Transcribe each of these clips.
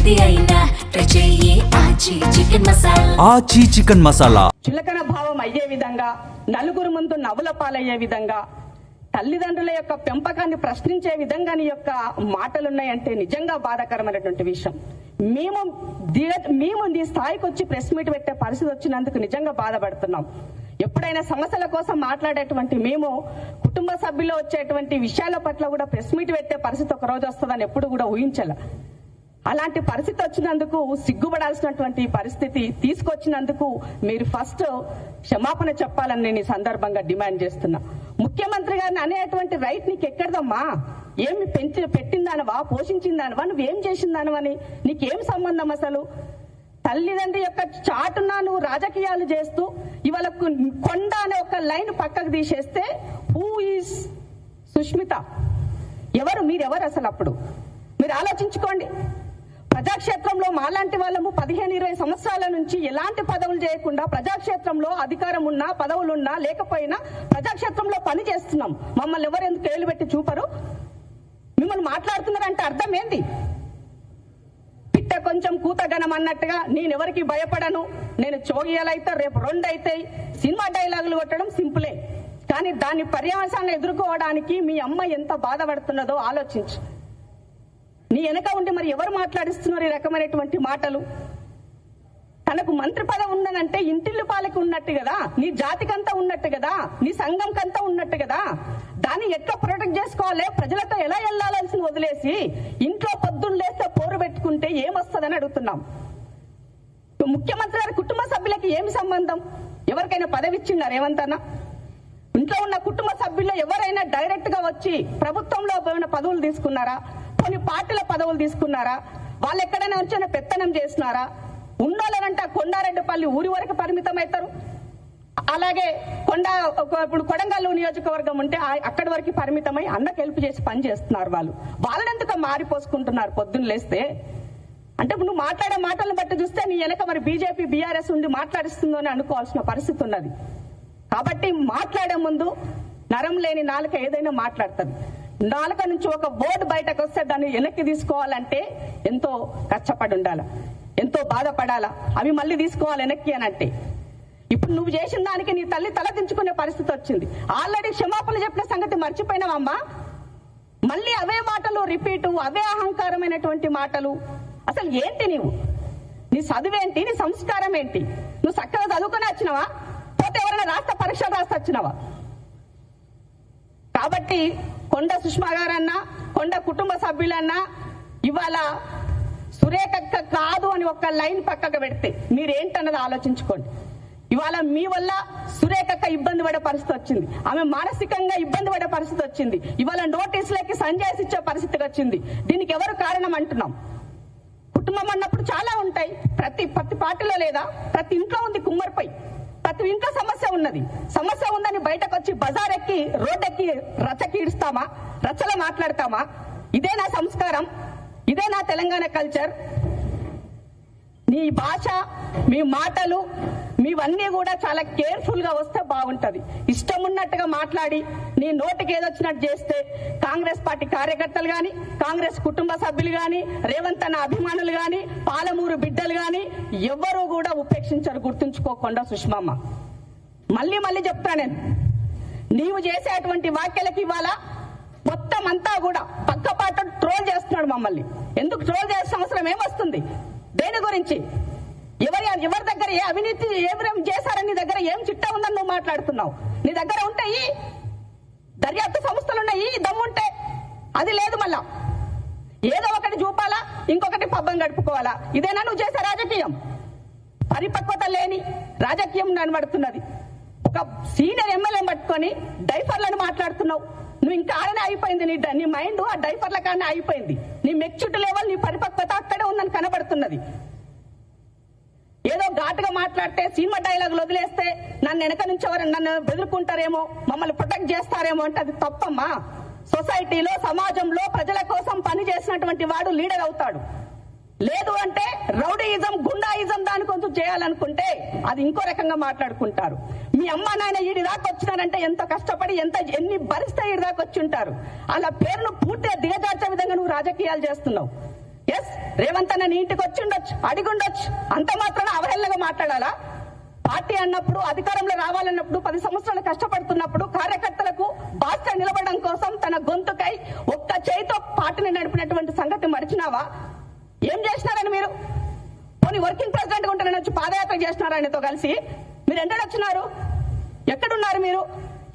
ఏది అయినా ట్రై చెయ్యి ఆచి చికెన్ మసాలా. ఆచి చికెన్ మసాలా చులకన భావం అయ్యే విధంగా, నలుగురు ముందు నవ్వుల పాలయ్యే విధంగా, తల్లిదండ్రుల యొక్క పెంపకాన్ని ప్రశ్నించే విధంగా నీ యొక్క మాటలున్నాయంటే నిజంగా బాధాకరమైనటువంటి విషయం. మేము నీ స్థాయికి వచ్చి ప్రెస్ మీట్ పెట్టే పరిస్థితి వచ్చినందుకు నిజంగా బాధపడుతున్నాం. ఎప్పుడైనా సమస్యల కోసం మాట్లాడేటువంటి మేము కుటుంబ సభ్యుల్లో వచ్చేటువంటి విషయాల పట్ల కూడా ప్రెస్ మీట్ పెట్టే పరిస్థితి ఒక రోజు వస్తుందని ఎప్పుడు కూడా ఊహించాల. అలాంటి పరిస్థితి వచ్చినందుకు సిగ్గుపడాల్సినటువంటి పరిస్థితి తీసుకొచ్చినందుకు మీరు ఫస్ట్ క్షమాపణ చెప్పాలని నేను ఈ సందర్భంగా డిమాండ్ చేస్తున్నా. ముఖ్యమంత్రి గారిని అనేటువంటి రైట్ నీకు ఎక్కడదమ్మా? ఏమి పెట్టిందానవా, పోషించిందానవా, నువ్వేం చేసిందానవని నీకేం సంబంధం అసలు? తల్లిదండ్రి యొక్క చాటున నువ్వు రాజకీయాలు చేస్తూ ఇవాళ కొండ అనే ఒక లైన్ పక్కకు తీసేస్తే హూ ఈజ్ సుష్మిత? మీరెవరు అసలు? అప్పుడు మీరు ఆలోచించుకోండి. ప్రజాక్షేత్రంలో మాలాంటి వాళ్ళము 15-20 సంవత్సరాల నుంచి ఎలాంటి పదవులు చేయకుండా ప్రజాక్షేత్రంలో అధికారం ఉన్నా పదవులున్నా లేకపోయినా ప్రజాక్షేత్రంలో పని చేస్తున్నాం. మమ్మల్ని ఎవరు ఎందుకు ఏలు పెట్టి చూపరు? మిమ్మల్ని మాట్లాడుతున్నారంటే అర్థం ఏంది? పిట్ట కొంచెం కూతగనం అన్నట్టుగా నేనెవరికి భయపడను, నేను చోగియాలైతే రేపు 2 అవుతాయి, సినిమా డైలాగులు కొట్టడం సింపులే. కానీ దాని పర్యవసాన్ని ఎదుర్కోవడానికి మీ అమ్మ ఎంత బాధపడుతున్నదో ఆలోచించు. నీ వెనక ఉండి మరి ఎవరు మాట్లాడిస్తున్నారు ఈ రకమైనటువంటి మాటలు? తనకు మంత్రి పదవి ఉన్నదంటే ఇంటిల్లి పాలకి ఉన్నట్టు కదా, నీ జాతికంతా ఉన్నట్టు కదా, నీ సంఘంకంతా ఉన్నట్టు కదా. దాన్ని ఎట్లా ప్రొటెక్ట్ చేసుకోవాలి? ప్రజలతో ఎలా వెళ్లాల్సింది వదిలేసి ఇంట్లో పొద్దున్న లేస్తే పోరు పెట్టుకుంటే ఏమొస్తుందని అడుగుతున్నాం. ముఖ్యమంత్రి గారి కుటుంబ సభ్యులకి ఏమి సంబంధం? ఎవరికైనా పదవి ఇచ్చిందా రేవంత్ అన్న? ఇంట్లో ఉన్న కుటుంబ సభ్యుల్లో ఎవరైనా డైరెక్ట్ గా వచ్చి ప్రభుత్వంలో ఏమైనా పదవులు తీసుకున్నారా? కొన్ని పార్టీల పదవులు తీసుకున్నారా? వాళ్ళు ఎక్కడైనా వచ్చిన పెత్తనం చేసినారా? ఉన్నోళ్ళనంట కొండారెడ్డిపల్లి ఊరి వరకు పరిమితం అవుతారు. అలాగే ఇప్పుడు కొడంగల్ నియోజకవర్గం ఉంటే అక్కడి వరకు పరిమితమై అన్నకు హెల్ప్ చేసి పని చేస్తున్నారు. వాళ్ళని ఎందుకు మారిపోసుకుంటున్నారు పొద్దున్న లేస్తే? అంటే నువ్వు మాట్లాడే మాటలను బట్టి చూస్తే నీ వెనక మరి బీజేపీ బీఆర్ఎస్ ఉండి మాట్లాడిస్తుందో అని అనుకోవాల్సిన పరిస్థితి ఉన్నది. కాబట్టి మాట్లాడే ముందు నరం లేని నాలుక ఏదైనా మాట్లాడుతుంది. నాలుక నుంచి ఒక వర్డ్ బయటకు వస్తే దాన్ని వెనక్కి తీసుకోవాలంటే ఎంతో కష్టపడి ఉండాలి, ఎంతో బాధపడాలా. అవి మళ్ళీ తీసుకోవాలి వెనక్కి అని అంటే ఇప్పుడు నువ్వు చేసిన దానికి నీ తల్లి తలదించుకునే పరిస్థితి వచ్చింది. ఆల్రెడీ క్షమాపణలు చెప్పిన సంగతి మర్చిపోయినావమ్మా. మళ్ళీ అవే మాటలు రిపీటు, అవే అహంకారమైనటువంటి మాటలు. అసలు ఏంటి నీ చదువేంటి? నీ సంస్కారం ఏంటి? నువ్వు చక్కగా చదువుకుని వచ్చినావా? పోతే ఎవరైనా రాష్ట్ర పరీక్షలు రాసి వచ్చినావా? కాబట్టి కొండ సుష్మా గారన్నా, కొండ కుటుంబ సభ్యులన్నా ఇవాళ సురేఖక్క కాదు అని ఒక లైన్ పక్కకు పెడితే మీరేంటన్నది ఆలోచించుకోండి. ఇవాళ మీ వల్ల సురేఖక్క ఇబ్బంది పడే పరిస్థితి వచ్చింది, ఆమె మానసికంగా ఇబ్బంది పడే పరిస్థితి వచ్చింది. ఇవాళ నోటీసులకి సంజాయిస్ ఇచ్చే పరిస్థితికి వచ్చింది. దీనికి ఎవరు కారణం అంటున్నాం? కుటుంబం అన్నప్పుడు చాలా ఉంటాయి. ప్రతి పార్టీలో లేదా? ప్రతి ఇంట్లో ఉంది కుమ్మరిపై. ప్రతి ఇంట్లో సమస్య ఉన్నది. సమస్య ఉందని బయటకు వచ్చి బజార్ ఎక్కి రోడ్డెక్కి రచ్చకి ఇడుస్తామా? రచ్చలో మాట్లాడతామా? ఇదే నా సంస్కారం, ఇదే నా తెలంగాణ కల్చర్. నీ భాష, మీ మాటలు, మీవన్నీ కూడా చాలా కేర్ఫుల్ గా వస్తే బాగుంటది. ఇష్టం ఉన్నట్టుగా మాట్లాడి నీ నోటికి ఏదొచ్చినట్టు చేస్తే కాంగ్రెస్ పార్టీ కార్యకర్తలు గాని, కాంగ్రెస్ కుటుంబ సభ్యులు గాని, రేవంత్ అన్న అభిమానులు గాని, పాలమూరు బిడ్డలు గాని ఎవ్వరూ కూడా ఉపేక్షించరు. గుర్తుంచుకోకుండా సుష్మమ్మ, మళ్ళీ చెప్తా నేను, నీవు చేసేటువంటి వ్యాఖ్యలకి ఇవాళ మొత్తం అంతా కూడా పక్కపాటు ట్రోల్ చేస్తున్నాడు మమ్మల్ని. ఎందుకు ట్రోల్ చేసిన అవసరం ఏమొస్తుంది? దేని గురించి? ఎవరి దగ్గర ఏ అవినీతి ఏం చేశారని నీ దగ్గర ఏం చిట్టా ఉందని నువ్వు మాట్లాడుతున్నావు? నీ దగ్గర ఉంటాయి, దర్యాప్తు సంస్థలు ఉన్నాయి, దమ్ముంటే. అది లేదు. మళ్ళా ఏదో ఒకటి చూపాలా, ఇంకొకటి పబ్బం గడుపుకోవాలా? ఇదేనా నువ్వు చేసే రాజకీయం? పరిపక్వత లేని రాజకీయం నడబడుతున్నది. ఒక సీనియర్ ఎమ్మెల్యే పట్టుకొని డైఫర్లను మాట్లాడుతున్నావు. నువ్వు ఇంకా ఆడనే అయిపోయింది. నీ మైండ్ ఆ డైఫర్ల కానే అయిపోయింది. నీ మెచ్యూరిటీ లెవెల్, నీ పరిపక్వత అక్కడే ఉందని కనబడుతున్నది. ఏదో ఘాటుగా మాట్లాడితే, సినిమా డైలాగులు వదిలేస్తే నన్ను వెనక నుంచి ఎవరు నన్ను బెదురుకుంటారేమో, మమ్మల్ని ప్రొటెక్ట్ చేస్తారేమో అంటే అది తప్పమ్మా. సొసైటీలో, సమాజంలో ప్రజల కోసం పని చేసినటువంటి వాడు లీడర్ అవుతాడు. లేదు అంటే రౌడీయిజం, గుండాయిజం దాని కొంచెం చేయాలనుకుంటే అది ఇంకో రకంగా మాట్లాడుకుంటారు. మీ అమ్మ నాయన ఈడి దాకా వచ్చినారంటే ఎంత కష్టపడి ఎన్ని భరిస్తే ఈడి దాకా వచ్చి ఉంటారు. అలా పేరును పూర్తిగా దిగజార్చే విధంగా నువ్వు రాజకీయాలు చేస్తున్నావు. ఎస్, రేవంత్ అన్న నీ ఇంటికి వచ్చి ఉండొచ్చు, అడిగి ఉండొచ్చు. అంత మాత్రాన అవహేళనగా మాట్లాడాలా? పార్టీ అన్నప్పుడు, అధికారంలో రావాలన్నప్పుడు, 10 సంవత్సరాలు కష్టపడుతున్నప్పుడు కార్యకర్తలకు బాస్గా నిలబడడం కోసం తన గొంతుకై ఒక్క చేయితో పార్టీని నడిపినటువంటి సంగతి మరిచినావా? ఏం చేసినారని మీరు? పోనీ వర్కింగ్ ప్రెసిడెంట్ గా ఉంటారని వచ్చి పాదయాత్ర చేసినారా ఆయనతో కలిసి? మీరు ఎండొచ్చినారు? ఎక్కడున్నారు మీరు?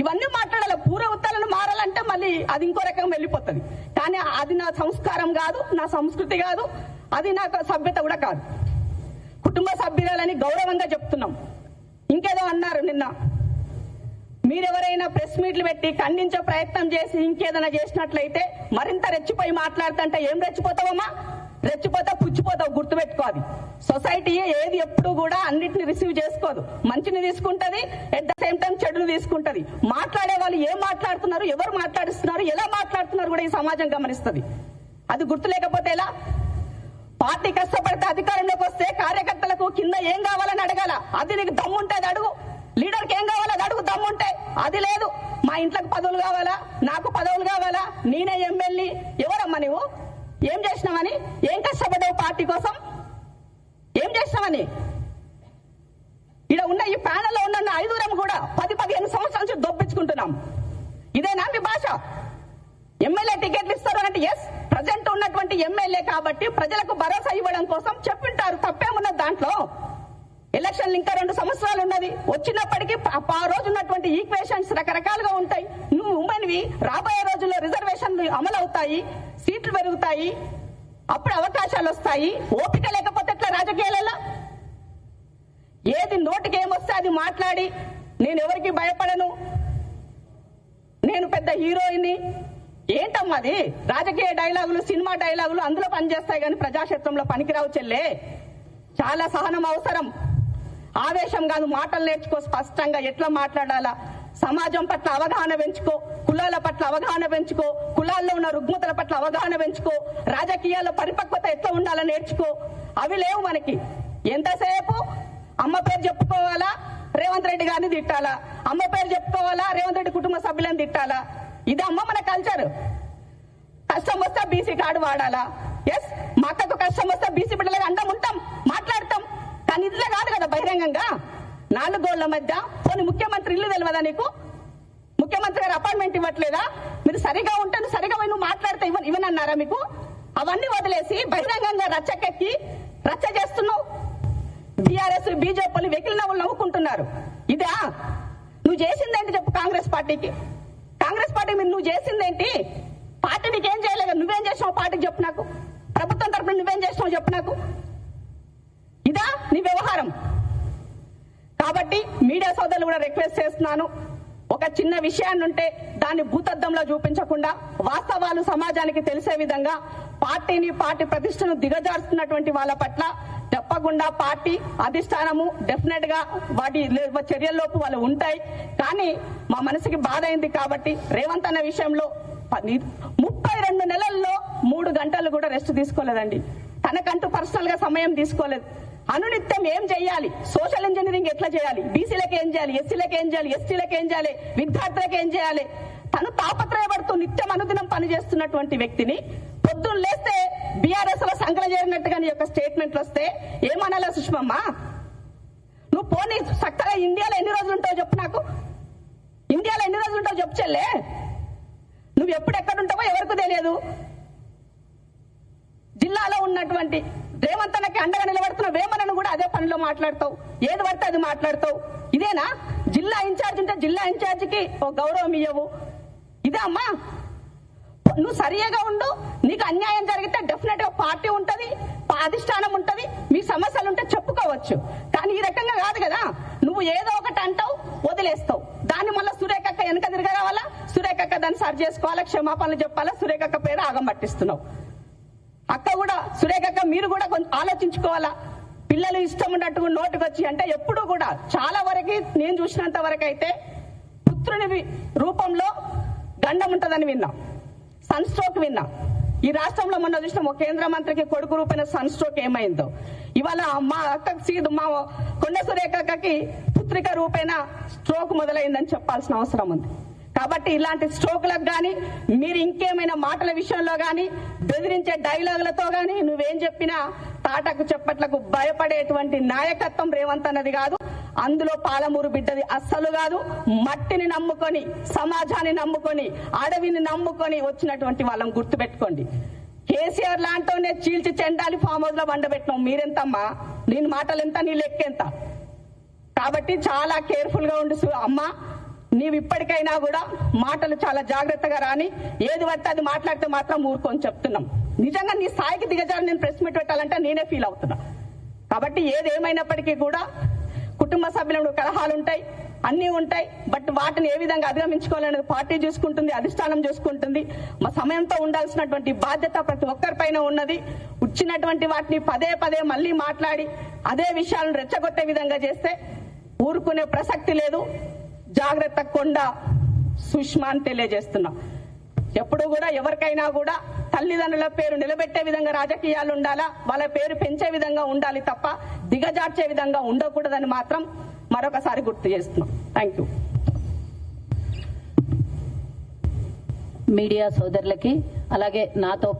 ఇవన్నీ మాట్లాడాలి. పూర్వవృత్తాలను మారాలంటే మళ్ళీ అది ఇంకో రకంగా వెళ్ళిపోతుంది. కానీ అది నా సంస్కారం కాదు, నా సంస్కృతి కాదు, అది నా సభ్యత కూడా కాదు. కుటుంబ సభ్యులని గౌరవంగా చెప్తున్నాం. ఇంకేదో అన్నారు నిన్న, మీరెవరైనా ప్రెస్ మీట్లు పెట్టి ఖండించే ప్రయత్నం చేసి ఇంకేదైనా చేసినట్లయితే మరింత రెచ్చిపోయి మాట్లాడుతుంటే ఏం రెచ్చిపోతావమ్మా? రెచ్చిపోతావు, పుచ్చిపోతావు. గుర్తుపెట్టుకోవాలి. సొసైటీ ఏది ఎప్పుడు కూడా అన్నిటిని రిసీవ్ చేసుకోదు. మంచిని తీసుకుంటది, ఎట్ ద సేమ్ టైం చెడుని తీసుకుంటది. మాట్లాడే వాళ్ళు ఏం మాట్లాడుతున్నారు, ఎవరు మాట్లాడిస్తున్నారు, ఎలా మాట్లాడుతున్నారు కూడా ఈ సమాజం గమనిస్తుంది. అది గుర్తు లేకపోతే ఎలా? పార్టీ కష్టపడితే అధికారంలోకి వస్తే కార్యకర్తలకు కింద ఏం కావాలని అడగాల. అది నీకు దమ్ముంటే అది అడుగు. లీడర్కి ఏం కావాలో అది అడుగు, దమ్ముంటే. అది లేదు. మా ఇంట్లోకి పదవులు కావాలా, నాకు పదవులు కావాలా, నేనే ఎమ్మెల్యే. ఎవరమ్మా నువ్వు? ఏం చేసినావని? ఏం కష్టపడ్డావు పార్టీ కోసం? ఏం చేసినావని? ఇక్కడ ఉన్న ఈ ప్యానెల్లో ఉన్న 5 కూడా 10-15 సంవత్సరాల నుంచి దొబ్బించుకుంటున్నాం. ఇదేనా మీ భాష? ఎమ్మెల్యే టికెట్లు ఇస్తారు అంటే ఎస్, ప్రజెంట్ ఉన్నటువంటి ఎమ్మెల్యే కాబట్టి ప్రజలకు భరోసా ఇవ్వడం కోసం చెప్పింటారు. తప్పేమున్నది దాంట్లో? ఎలక్షన్ ఇంకా 2 సంవత్సరాలు ఉన్నది. వచ్చినప్పటికీ ఆ రోజు ఉన్నటువంటి ఈక్వేషన్స్ రకరకాలుగా ఉంటాయి. నువ్వు ఉమెన్వి, రాబోయే రోజుల్లో రిజర్వేషన్లు అమలు అవుతాయి, సీట్లు పెరుగుతాయి, అప్పుడు అవకాశాలు వస్తాయి. ఓపిక లేకపోతే ఎట్లా రాజకీయాలలో? ఏది నోటికి ఏమొస్తే అది మాట్లాడి నేను ఎవరికి భయపడను, నేను పెద్ద హీరోయిన్ని, ఏంటమ్మా అది? రాజకీయ డైలాగులు, సినిమా డైలాగులు అందులో పనిచేస్తాయి కానీ ప్రజాక్షేత్రంలో పనికిరావు చెల్లే. చాలా సహనం అవసరం. ఆవేశం కాదు, మాటలు నేర్చుకో. స్పష్టంగా ఎట్లా మాట్లాడాలా, సమాజం పట్ల అవగాహన పెంచుకో, కులాల పట్ల అవగాహన పెంచుకో, కులాల్లో ఉన్న రుగ్మతల పట్ల అవగాహన పెంచుకో, రాజకీయాల్లో పరిపక్వత ఎట్లా ఉండాలో నేర్చుకో. అవి లేవు మనకి. ఎంతసేపు అమ్మ పేరు చెప్పుకోవాలా, రేవంత్ రెడ్డి గారిని తిట్టాలా, అమ్మ పేరు చెప్పుకోవాలా, రేవంత్ రెడ్డి కుటుంబ సభ్యులను తిట్టాలా. ఇది అమ్మ మన కల్చర్. కష్టం వస్తే బీసీ కార్డు వాడాలా? ఎస్, మా అక్కకు కష్టం వస్తే బీసీ బిడ్డలుగా అండం ఉంటాం, మాట్లాడతాం. కానీ ఇదిలే కాదు కదా బహిరంగంగా 4 గోళ్ల మధ్య. పోనీ ముఖ్యమంత్రి ఇల్లు తెలియదా నీకు? ముఖ్యమంత్రి గారు అపాయింట్మెంట్ ఇవ్వట్లేదా? మీరు సరిగా ఉంటే సరిగా నువ్వు మాట్లాడితే ఇవ్వనన్నారా మీకు? అవన్నీ వదిలేసి బహిరంగంగా రచ్చకెక్కి రచ్చ చేస్తున్నావు. టీఆర్ఎస్, బీజేపీలు వెకిలి నవ్వులు నవ్వుకుంటున్నారు. ఇదా నువ్వు చేసిందేంటి చెప్పు? కాంగ్రెస్ పార్టీకి మీరు నువ్వు చేసిందేంటి? పార్టీ నీకేం చేయలేదు. నువ్వేం చేసినావు పార్టీకి చెప్పు నాకు. ప్రభుత్వం తరఫున నువ్వేం చేసినావు చెప్పు నాకు. ఇదా నీ వ్యవహారం? కాబట్టి మీడియా సోదరులు కూడా రిక్వెస్ట్ చేస్తున్నాను, ఒక చిన్న విషయాన్ని ఉంటే దాన్ని భూతద్దంలో చూపించకుండా వాస్తవాలు సమాజానికి తెలిసే విధంగా పార్టీని, పార్టీ ప్రతిష్టను దిగజారుస్తున్నటువంటి వాళ్ళ పట్ల తప్పకుండా పార్టీ అధిష్టానము డెఫినెట్ గా వాటి చర్యల్లోపు వాళ్ళు ఉంటాయి. కానీ మా మనసుకి బాధ అయింది కాబట్టి రేవంత్ అన్న విషయంలో 32 నెలల్లో 3 గంటలు కూడా రెస్ట్ తీసుకోలేదండి. తనకంటూ పర్సనల్ గా సమయం తీసుకోలేదు. అనునిత్యం ఏం చేయాలి, సోషల్ ఇంజనీరింగ్ ఎట్లా చేయాలి, బీసీలకు ఏం చేయాలి, ఎస్సీలకు ఏం చేయాలి, ఎస్టీలకు ఏం చేయాలి, విద్యార్థులకు ఏం చేయాలి, తను తాపత్రయపడుతూ నిత్యం అనుదినం పనిచేస్తున్నటువంటి వ్యక్తిని పొద్దున్న లేస్తే బీఆర్ఎస్ లో సంకల చేరినట్టుగా నీ యొక్క స్టేట్మెంట్లు వస్తే ఏమనాలా సుష్మమ్మ? నువ్వు పోనీ చక్కగా ఇండియాలో ఎన్ని రోజులు ఉంటావు చెప్పు నాకు. ఇండియాలో ఎన్ని రోజులు ఉంటావు చెప్పు చెల్లే. నువ్వు ఎప్పుడెక్కడుంటావో ఎవరికి తెలియదు. జిల్లాలో ఉన్నటువంటి రేవంత్ అన్నకి అండగా నిలబడుతున్న వేమనను కూడా అదే పనిలో మాట్లాడతావు, ఏది పడితే అది మాట్లాడతావు. ఇదేనా? జిల్లా ఇన్ఛార్జ్ ఉంటే జిల్లా ఇన్ఛార్జికి ఒక గౌరవం ఇవ్వవు. ఇదే అమ్మా? నువ్వు సరిగా ఉండు. నీకు అన్యాయం జరిగితే డెఫినెట్ గా పార్టీ ఉంటది, అధిష్టానం ఉంటది, మీ సమస్యలు ఉంటే చెప్పుకోవచ్చు. కానీ ఈ రకంగా కాదు కదా. నువ్వు ఏదో ఒకటి అంటావు, వదిలేస్తావు. దాన్ని మళ్ళీ సురేఖక్క వెనక తిరగ రావాలా, సురేఖక్క దాన్ని సరి చేసుకోవాలా, క్షమాపణలు చెప్పాలా, సురేఖక్క పేరు ఆగం పట్టిస్తున్నావు. అక్క కూడా, సురేఖక్క మీరు కూడా కొంచెం ఆలోచించుకోవాలా. పిల్లలు ఇష్టం ఉన్నట్టు నోటికి వచ్చి అంటే ఎప్పుడు కూడా చాలా వరకు నేను చూసినంత వరకు అయితే పుత్రుని రూపంలో గండం ఉంటదని విన్నా, సన్ స్ట్రోక్ విన్నా. ఈ రాష్ట్రంలో మొన్న చూసిన ఒక కేంద్ర మంత్రికి కొడుకు రూపైన సన్ స్ట్రోక్ ఏమైందో, ఇవాళ మా అక్కకి మా కొండ సురేఖకి పుత్రిక రూపైన స్ట్రోక్ మొదలైందని చెప్పాల్సిన అవసరం ఉంది. కాబట్టి ఇలాంటి స్ట్రోకులకు గాని మీరు ఇంకేమైనా మాటల విషయంలో గాని బెదిరించే డైలాగులతో గాని నువ్వేం చెప్పినా తాటకు చెప్పట్లకు భయపడేటువంటి నాయకత్వం రేవంత్ అన్నది కాదు. అందులో పాలమూరు బిడ్డది అస్సలు కాదు. మట్టిని నమ్ముకొని, సమాజాన్ని నమ్ముకొని, అడవిని నమ్ముకొని వచ్చినటువంటి వాళ్ళని గుర్తుపెట్టుకోండి. కేసీఆర్ లాంటోనే చీల్చి చెండాలి ఫామ్ హౌస్ లో వండబెట్టినాం. మీరెంతమ్మా? నేను మాటలు ఎంత, నీ లెక్కెంత? కాబట్టి చాలా కేర్ఫుల్ గా ఉండు అమ్మా. నీవు ఇప్పటికైనా కూడా మాటలు చాలా జాగ్రత్తగా రాని, ఏది పడితే అది మాట్లాడితే మాత్రం ఊరుకొని చెప్తున్నాం. నిజంగా నీ స్థాయికి దిగజారి నేను ప్రెస్ మీట్ పెట్టాలంటే నేనే ఫీల్ అవుతున్నా. కాబట్టి ఏదేమైనప్పటికీ కూడా కుటుంబ సభ్యులను కలహాలు ఉంటాయి, అన్నీ ఉంటాయి. బట్ వాటిని ఏ విధంగా అధిగమించుకోవాలనేది పార్టీ చూసుకుంటుంది, అధిష్టానం చూసుకుంటుంది. మా సమయంతో ఉండాల్సినటువంటి బాధ్యత ప్రతి ఒక్కరిపైన ఉన్నది. వచ్చినటువంటి వాటిని పదే పదే మళ్ళీ మాట్లాడి అదే విషయాలను రెచ్చగొట్టే విధంగా చేస్తే ఊరుకునే ప్రసక్తి లేదు. జాగ్రత్త కొండ సుష్మా అని తెలియజేస్తున్నా. ఎప్పుడు కూడా ఎవరికైనా కూడా తల్లిదండ్రుల పేరు నిలబెట్టే విధంగా రాజకీయాలు ఉండాలా, వాళ్ళ పేరు పెంచే విధంగా ఉండాలి తప్ప దిగజార్చే విధంగా ఉండకూడదని మాత్రం మరొకసారి గుర్తు చేస్తున్నాం. Thank you. మీడియా సోదరులకి అలాగే నాతో పాటు